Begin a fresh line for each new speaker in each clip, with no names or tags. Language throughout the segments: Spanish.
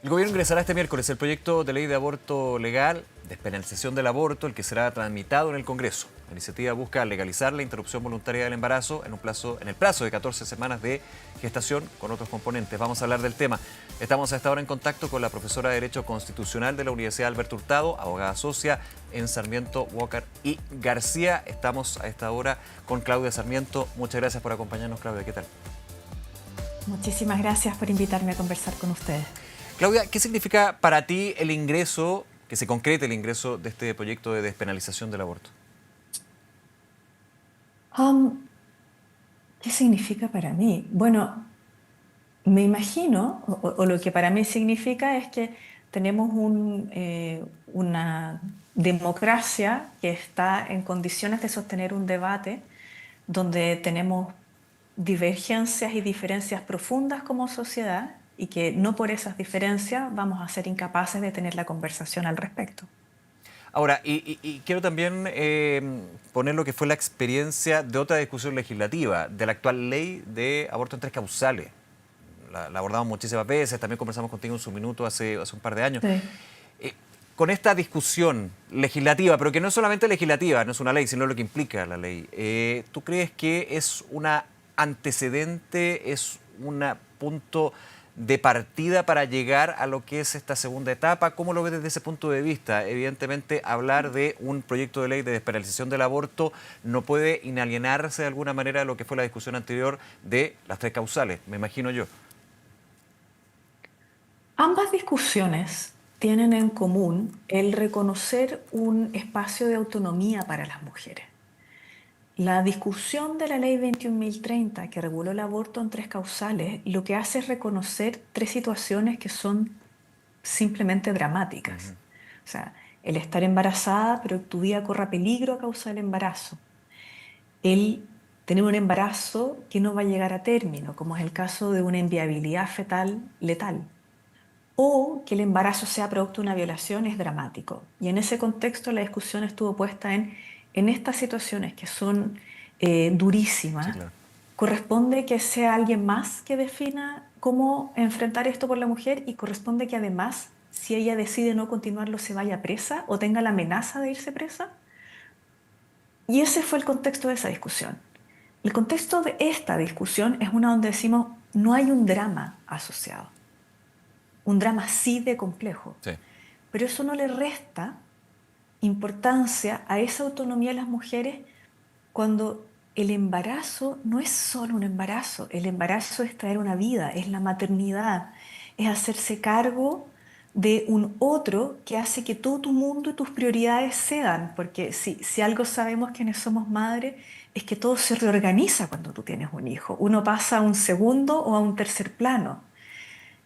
El gobierno ingresará este miércoles el proyecto de ley de aborto legal, despenalización del aborto, el que será tramitado en el Congreso. La iniciativa busca legalizar la interrupción voluntaria del embarazo en el plazo de 14 semanas de gestación con otros componentes. Vamos a hablar del tema. Estamos a esta hora en contacto con la profesora de Derecho Constitucional de la Universidad Alberto Hurtado, abogada socia en Sarmiento, Walker y García. Estamos a esta hora con Claudia Sarmiento. Muchas gracias por acompañarnos, Claudia. ¿Qué tal?
Muchísimas gracias por invitarme a conversar con ustedes.
Claudia, ¿qué significa para ti el ingreso, que se concrete el ingreso de este proyecto de despenalización del aborto?
Um, ¿Qué significa para mí? Bueno, me imagino, o lo que para mí significa es que tenemos una democracia que está en condiciones de sostener un debate donde tenemos divergencias y diferencias profundas como sociedad y que no por esas diferencias vamos a ser incapaces de tener la conversación al respecto.
Ahora, y quiero también poner lo que fue la experiencia de otra discusión legislativa, de la actual ley de aborto en tres causales. La abordamos muchísimas veces, también conversamos contigo en su minuto hace un par de años.
Sí.
Eh, con esta discusión legislativa, pero que no es solamente legislativa, no es una ley, sino lo que implica la ley, ¿tú crees que es una antecedente, es un punto de partida para llegar a lo que es esta segunda etapa? ¿Cómo lo ves desde ese punto de vista? Evidentemente, hablar de un proyecto de ley de despenalización del aborto no puede inalienarse de alguna manera de lo que fue la discusión anterior de las tres causales, me imagino yo.
Ambas discusiones tienen en común el reconocer un espacio de autonomía para las mujeres. La discusión de la ley 21.030 que reguló el aborto en tres causales lo que hace es reconocer tres situaciones que son simplemente dramáticas. O sea, el estar embarazada pero que tu vida corra peligro a causa del embarazo. El tener un embarazo que no va a llegar a término, como es el caso de una inviabilidad fetal letal o que el embarazo sea producto de una violación es dramático. Y en ese contexto la discusión estuvo puesta en estas situaciones que son
Sí,
durísimas,
claro.
corresponde que sea alguien más que defina cómo enfrentar esto por la mujer y corresponde que además, si ella decide no continuarlo, se vaya presa o tenga la amenaza de irse presa. Y ese fue el contexto de esa discusión. El contexto de esta discusión es una donde decimos no hay un drama asociado, un drama sí de complejo.
Sí.
Pero eso no le resta importancia a esa autonomía de las mujeres cuando el embarazo no es solo un embarazo, el embarazo es traer una vida, es la maternidad, es hacerse cargo de un otro que hace que todo tu mundo y tus prioridades cedan, porque si algo sabemos quienes somos madres es que todo se reorganiza cuando tú tienes un hijo, uno pasa a un segundo o a un tercer plano.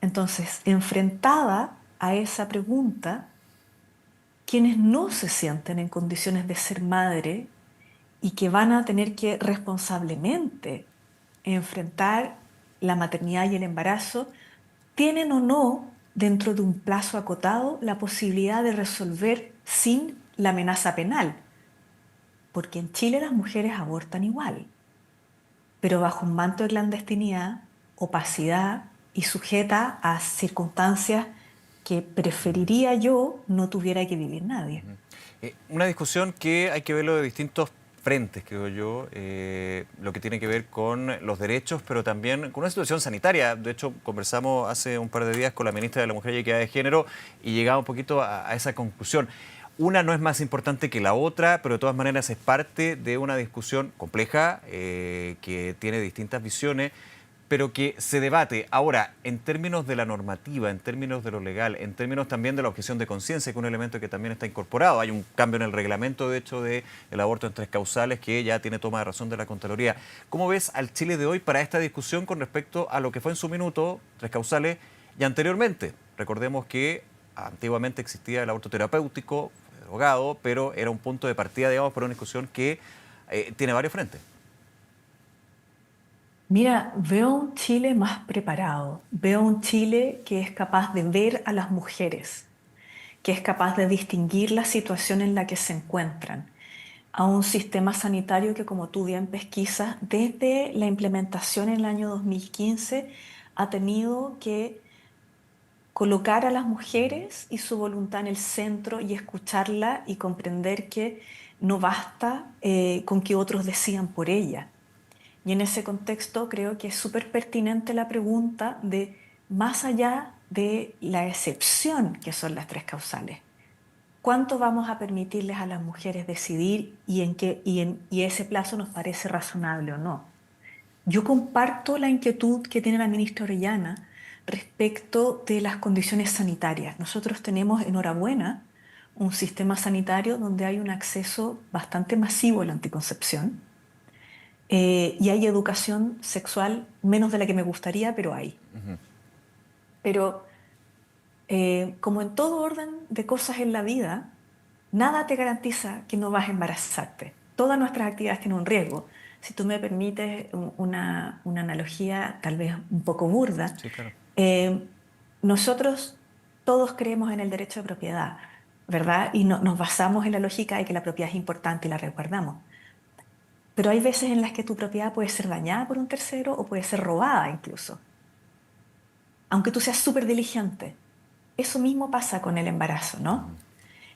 Entonces, enfrentada a esa pregunta, quienes no se sienten en condiciones de ser madre y que van a tener que responsablemente enfrentar la maternidad y el embarazo, tienen o no, dentro de un plazo acotado, la posibilidad de resolver sin la amenaza penal, porque en Chile las mujeres abortan igual, pero bajo un manto de clandestinidad, opacidad y sujeta a circunstancias que preferiría yo no tuviera que vivir nadie.
Una discusión que hay que verlo de distintos frentes, creo yo, lo que tiene que ver con los derechos, pero también con una situación sanitaria. De hecho, conversamos hace un par de días con la ministra de la Mujer y Equidad de Género y llegaba un poquito a esa conclusión. Una no es más importante que la otra, pero de todas maneras es parte de una discusión compleja que tiene distintas visiones, pero que se debate. Ahora, en términos de la normativa, en términos de lo legal, en términos también de la objeción de conciencia, que es un elemento que también está incorporado. Hay un cambio en el reglamento, de hecho, del aborto en tres causales, que ya tiene toma de razón de la Contraloría. ¿Cómo ves al Chile de hoy para esta discusión con respecto a lo que fue en su minuto, tres causales, y anteriormente? Recordemos que antiguamente existía el aborto terapéutico, derogado, pero era un punto de partida, digamos, para una discusión que tiene varios frentes.
Mira, veo un Chile más preparado, veo un Chile que es capaz de ver a las mujeres, que es capaz de distinguir la situación en la que se encuentran, a un sistema sanitario que, como tú bien pesquisas, desde la implementación en el año 2015 ha tenido que colocar a las mujeres y su voluntad en el centro y escucharla y comprender que no basta con que otros decidan por ella. Y en ese contexto creo que es súper pertinente la pregunta de, más allá de la excepción que son las tres causales, ¿cuánto vamos a permitirles a las mujeres decidir y en qué, y ese plazo nos parece razonable o no? Yo comparto la inquietud que tiene la ministra Orellana respecto de las condiciones sanitarias. Nosotros tenemos, enhorabuena, un sistema sanitario donde hay un acceso bastante masivo a la anticoncepción y hay educación sexual, menos de la que me gustaría, pero hay. Pero como en todo orden de cosas en la vida, nada te garantiza que no vas a embarazarte. Todas nuestras actividades tienen un riesgo. Si tú me permites una analogía tal vez un poco burda,
Sí, claro.
eh, nosotros todos creemos en el derecho de propiedad, ¿verdad? Y nos basamos en la lógica de que la propiedad es importante y la resguardamos. Pero hay veces en las que tu propiedad puede ser dañada por un tercero o puede ser robada incluso, aunque tú seas súper diligente. Eso mismo pasa con el embarazo, ¿no?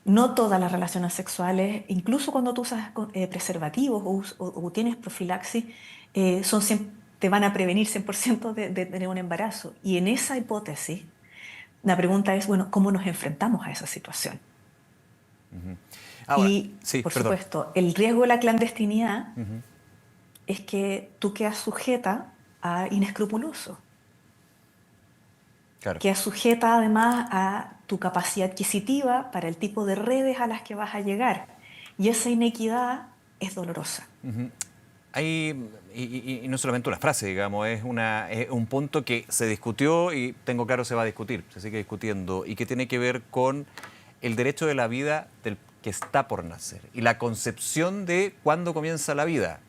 No todas las relaciones sexuales, incluso cuando tú usas preservativos o tienes profilaxis, te van a prevenir 100% de tener un embarazo. Y en esa hipótesis, la pregunta es, bueno, ¿cómo nos enfrentamos a esa situación?
Ahora,
Y,
sí,
por
perdón.
supuesto, el riesgo de la clandestinidad es que tú quedas sujeta a inescrupulosos,
Claro.
quedas sujeta además a tu capacidad adquisitiva para el tipo de redes a las que vas a llegar. Y esa inequidad es dolorosa.
Hay, y no solamente una frase, digamos, es un punto que se discutió y tengo claro se va a discutir, se sigue discutiendo, y que tiene que ver con el derecho de la vida del que está por nacer y la concepción de cuándo comienza la vida.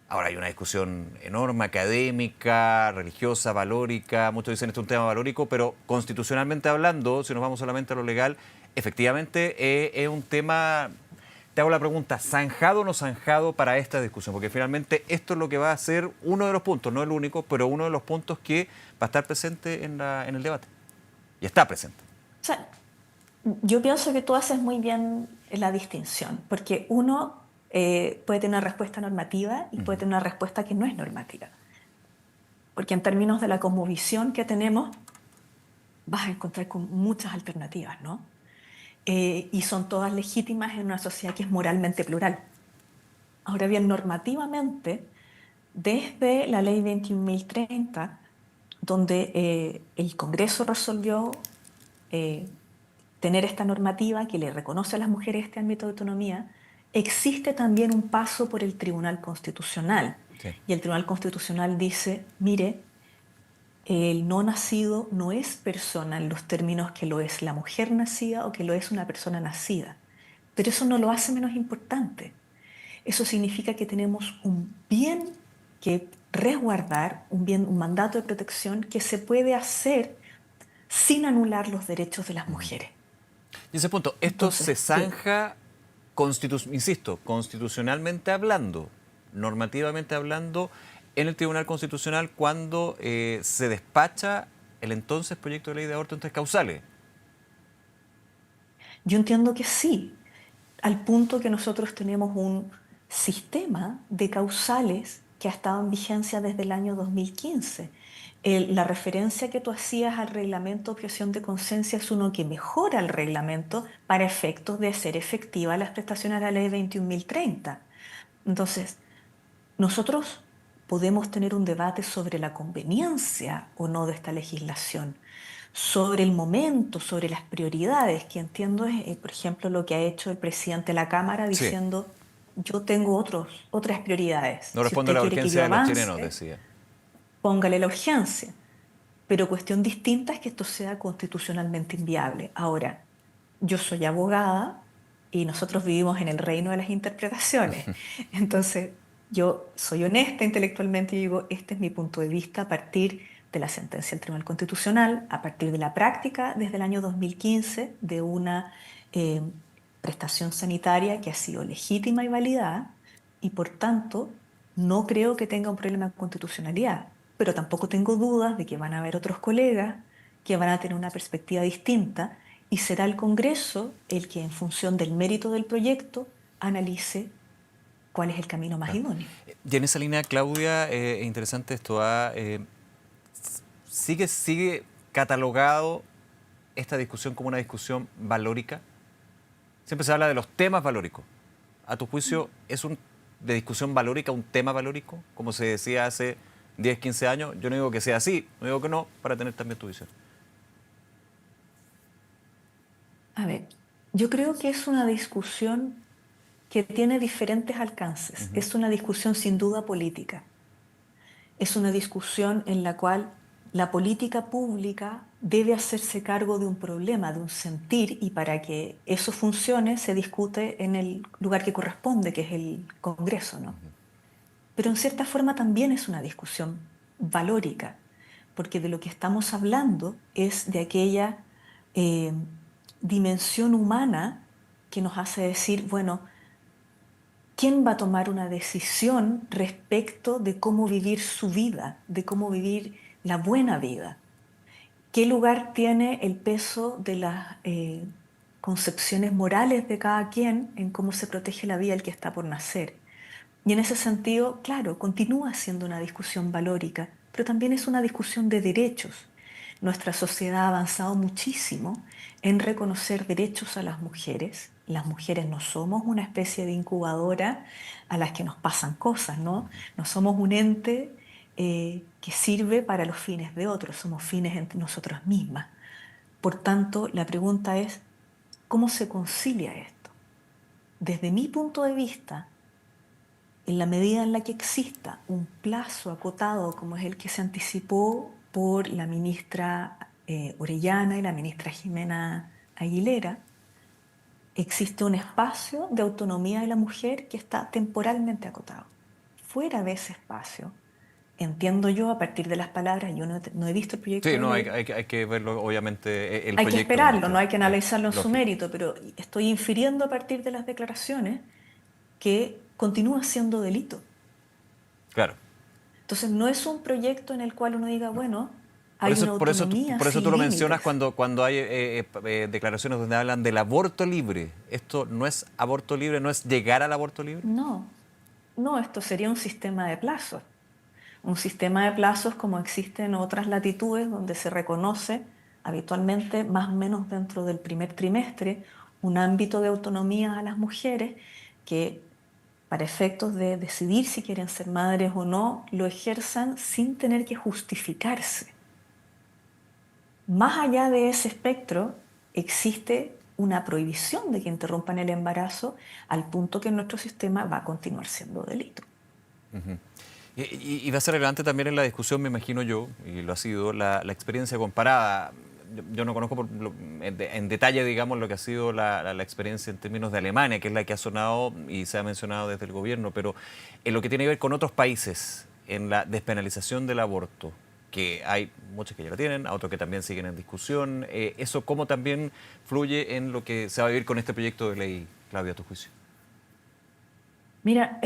Ahora hay una discusión enorme, académica, religiosa, valórica. Muchos dicen esto es un tema valórico, pero constitucionalmente hablando, si nos vamos solamente a lo legal, efectivamente es un tema. Te hago la pregunta, ¿zanjado o no zanjado para esta discusión? Porque finalmente esto es lo que va a ser uno de los puntos, no el único, pero uno de los puntos que va a estar presente en el debate. Y está presente.
O sea, yo pienso que tú haces muy bien la distinción, porque uno puede tener una respuesta normativa y puede tener una respuesta que no es normativa. Porque en términos de la cosmovisión que tenemos, vas a encontrar con muchas alternativas, ¿no? Y son todas legítimas en una sociedad que es moralmente plural. Ahora bien, normativamente, desde la ley 21.030, donde el Congreso resolvió eh, tener esta normativa que le reconoce a las mujeres este ámbito de autonomía, existe también un paso por el Tribunal Constitucional.
Sí.
Y el Tribunal Constitucional dice, mire, el no nacido no es persona en los términos que lo es la mujer nacida o que lo es una persona nacida. Pero eso no lo hace menos importante. Eso significa que tenemos un bien que resguardar, un bien, un mandato de protección que se puede hacer sin anular los derechos de las mujeres.
Y ese punto, esto se
Entonces,
zanja, insisto, constitucionalmente hablando, normativamente hablando, en el Tribunal Constitucional cuando se despacha el entonces proyecto de ley de aborto en tres causales.
yo entiendo que sí, al punto que nosotros tenemos un sistema de causales que ha estado en vigencia desde el año 2015. La referencia que tú hacías al reglamento de objeción de conciencia es uno que mejora el reglamento para efectos de hacer efectiva las prestaciones de la ley 21.030. Entonces, nosotros podemos tener un debate sobre la conveniencia o no de esta legislación, sobre el momento, sobre las prioridades, que entiendo es, por ejemplo, lo que ha hecho el presidente de la Cámara
Sí,
diciendo, yo tengo otras prioridades.
no
Si
responde a
usted
la
quiere que yo
urgencia de los chilenos,
avance,
decía.
póngale la urgencia. Pero cuestión distinta es que esto sea constitucionalmente inviable. Ahora, yo soy abogada y nosotros vivimos en el reino de las interpretaciones. Entonces, yo soy honesta intelectualmente y digo, este es mi punto de vista a partir de la sentencia del Tribunal Constitucional, a partir de la práctica desde el año 2015 de una eh, prestación sanitaria que ha sido legítima y validada y por tanto no creo que tenga un problema de constitucionalidad, pero tampoco tengo dudas de que van a haber otros colegas que van a tener una perspectiva distinta y será el Congreso el que, en función del mérito del proyecto, analice cuál es el camino más
Claro.
idóneo.
Y en esa línea, Claudia, es interesante esto. ¿Sigue catalogado esta discusión como una discusión valórica? Siempre se habla de los temas valóricos. ¿A tu juicio es de discusión valórica un tema valórico? Como se decía hace 10, 15 años. Yo no digo que sea así, no digo que no, para tener también tu visión.
A ver, yo creo que es una discusión que tiene diferentes alcances.
Ujú.
Es una discusión sin duda política. Es una discusión en la cual la política pública debe hacerse cargo de un problema, de un sentir, y para que eso funcione se discute en el lugar que corresponde, que es el Congreso, ¿no? Pero en cierta forma también es una discusión valórica, porque de lo que estamos hablando es de aquella eh, dimensión humana que nos hace decir, bueno, ¿quién va a tomar una decisión respecto de cómo vivir su vida, de cómo vivir la buena vida? ¿Qué lugar tiene el peso de las concepciones morales de cada quien en cómo se protege la vida del que está por nacer? Y en ese sentido, claro, continúa siendo una discusión valórica, pero también es una discusión de derechos. Nuestra sociedad ha avanzado muchísimo en reconocer derechos a las mujeres. Las mujeres no somos una especie de incubadora a las que nos pasan cosas, ¿no? No somos un ente que sirve para los fines de otros, somos fines entre nosotros mismas. Por tanto, la pregunta es, ¿cómo se concilia esto? Desde mi punto de vista, en la medida en la que exista un plazo acotado como es el que se anticipó por la ministra Orellana y la ministra Jimena Aguilera, existe un espacio de autonomía de la mujer que está temporalmente acotado. Fuera de ese espacio, entiendo yo a partir de las palabras, yo no he visto el proyecto
Sí,
de
no,
ley,
hay que verlo, obviamente, el
hay que
proyecto como
esperarlo, no
tal.
hay que analizarlo en su
Lógico,
mérito, pero estoy infiriendo a partir de las declaraciones que continúa siendo delito.
claro.
Entonces, no es un proyecto en el cual uno diga, bueno, hay una autonomía
Por eso tú
sin
lo mencionas
límites.
cuando hay declaraciones donde hablan del aborto libre. Esto no es aborto libre, no es llegar al aborto libre.
No, no, esto sería un sistema de plazos. Un sistema de plazos como existe en otras latitudes donde se reconoce habitualmente, más o menos dentro del primer trimestre, un ámbito de autonomía a las mujeres que, para efectos de decidir si quieren ser madres o no, lo ejerzan sin tener que justificarse. Más allá de ese espectro, existe una prohibición de que interrumpan el embarazo al punto que en nuestro sistema va a continuar siendo delito.
Y va a ser relevante también en la discusión, me imagino yo, y lo ha sido, la experiencia comparada. Yo no conozco en detalle, digamos, lo que ha sido la experiencia en términos de Alemania, que es la que ha sonado y se ha mencionado desde el gobierno, pero en lo que tiene que ver con otros países, en la despenalización del aborto, que hay muchos que ya la tienen, a otros que también siguen en discusión, ¿eso cómo también fluye en lo que se va a vivir con este proyecto de ley, Claudia, a tu juicio?
Mira,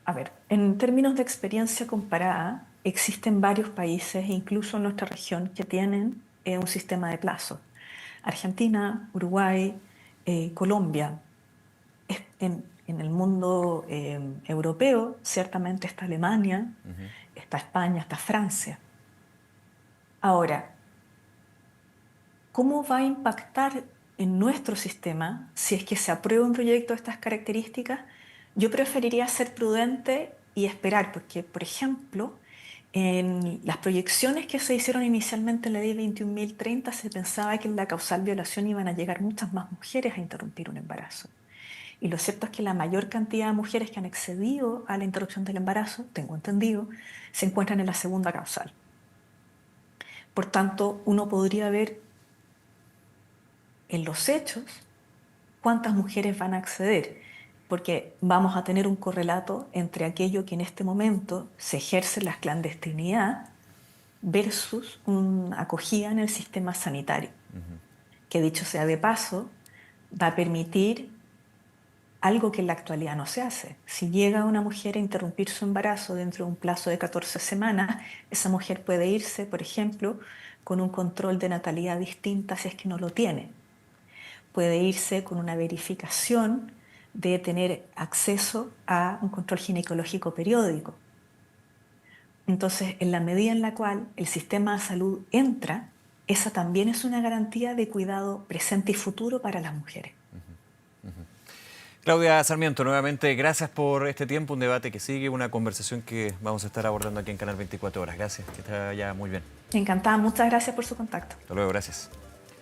a ver, en términos de experiencia comparada, existen varios países, incluso en nuestra región, que tienen un sistema de plazos. Argentina, Uruguay, Colombia. En el mundo europeo, ciertamente está Alemania, está España, está Francia. Ahora, ¿cómo va a impactar en nuestro sistema si es que se aprueba un proyecto de estas características? Yo preferiría ser prudente y esperar, porque, por ejemplo, en las proyecciones que se hicieron inicialmente en la ley 21.030 se pensaba que en la causal violación iban a llegar muchas más mujeres a interrumpir un embarazo. Y lo cierto es que la mayor cantidad de mujeres que han accedido a la interrupción del embarazo, tengo entendido, se encuentran en la segunda causal. Por tanto, uno podría ver en los hechos cuántas mujeres van a acceder, porque vamos a tener un correlato entre aquello que en este momento se ejerce en la clandestinidad versus una acogida en el sistema sanitario, que dicho sea de paso, va a permitir algo que en la actualidad no se hace. Si llega una mujer a interrumpir su embarazo dentro de un plazo de 14 semanas, esa mujer puede irse, por ejemplo, con un control de natalidad distinta si es que no lo tiene. Puede irse con una verificación de tener acceso a un control ginecológico periódico. Entonces, en la medida en la cual el sistema de salud entra, esa también es una garantía de cuidado presente y futuro para las mujeres.
Claudia Sarmiento, nuevamente gracias por este tiempo, un debate que sigue, una conversación que vamos a estar abordando aquí en Canal 24 Horas. Gracias, que está ya muy bien.
Encantada, muchas gracias por su contacto.
Hasta luego, gracias.